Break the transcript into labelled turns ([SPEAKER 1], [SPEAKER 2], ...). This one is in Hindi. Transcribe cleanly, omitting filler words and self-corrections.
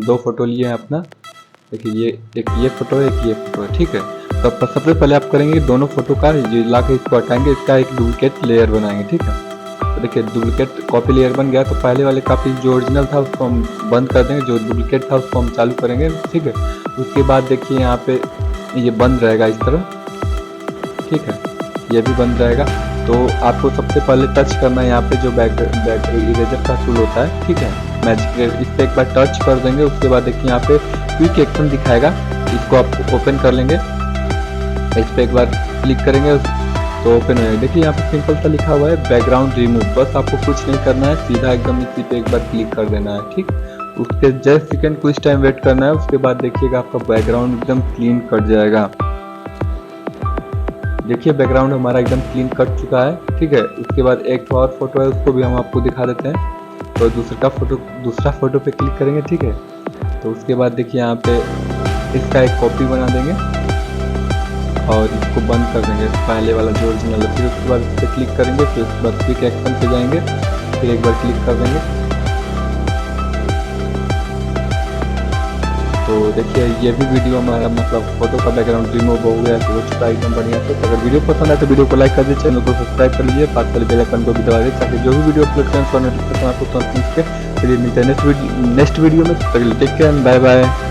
[SPEAKER 1] दो फोटो लिए हैं अपना। देखिए ये फोटो है, एक ये फोटो है, ठीक है। तो सबसे पहले आप करेंगे दोनों फोटो का ये ला के इसको हटाएंगे, इसका एक डुप्लीकेट लेयर बनाएंगे, ठीक है। तो देखिए डुप्लीकेट कॉपी लेयर बन गया। तो पहले वाले कॉपी जो ओरिजिनल था उसको हम बंद कर देंगे, जो डुप्लीकेट था उसको हम चालू करेंगे, ठीक है। उसके बाद देखिए यहाँ पे ये बंद रहेगा इस तरह, ठीक है, ये भी बंद रहेगा। तो आपको सबसे पहले टच करना है यहाँ पे जो बैक इरेजर का टूल होता है, ठीक है, मैजिक इरेजर, इस पर एक बार टच कर देंगे। उसके बाद देखिए यहाँ पे क्विक एक्शन दिखाएगा, इसको आप ओपन कर लेंगे। इस पर एक बार क्लिक करेंगे तो ओपन हो जाएगा। देखिए यहाँ पे सिंपल सा लिखा हुआ है बैकग्राउंड रिमूव, बस आपको कुछ नहीं करना है, सीधा एकदम इसी पे एक बार क्लिक कर देना है, ठीक। उसके जस्ट सेकेंड कुछ टाइम वेट करना है। उसके बाद देखिएगा आपका बैकग्राउंड एकदम क्लीन कट जाएगा। देखिए बैकग्राउंड हमारा एकदम क्लीन कट चुका है, ठीक है। उसके बाद एक और फोटो है, उसको भी हम आपको दिखा देते हैं। तो दूसरा फोटो पे क्लिक करेंगे, ठीक है। तो उसके बाद देखिए यहाँ पे इसका एक कॉपी बना देंगे और इसको बंद कर देंगे, पहले वाला जो ओरिजिनल है। फिर उसके बाद इस पर क्लिक करेंगे, फिर उसके बाद क्विक एक्शन पे जाएंगे, फिर एक बार क्लिक कर देंगे। तो देखिए ये भी वीडियो हमारा मतलब फोटो का बैकग्राउंड रिमूव हो गया, तो हो चुका है एकदम बढ़िया से। तो अगर वीडियो पसंद आए तो वीडियो को लाइक कर दीजिए, चैनल को सब्सक्राइब कर लीजिए, पास वाले बेल आइकन को भी दबा दीजिए ताकि जो भी वीडियो अपलोड करें उसका नोटिफिकेशन आपको तुरंत मिल सके। चलिए मिलते हैं नेक्स्ट वीडियो में। Take care, bye bye.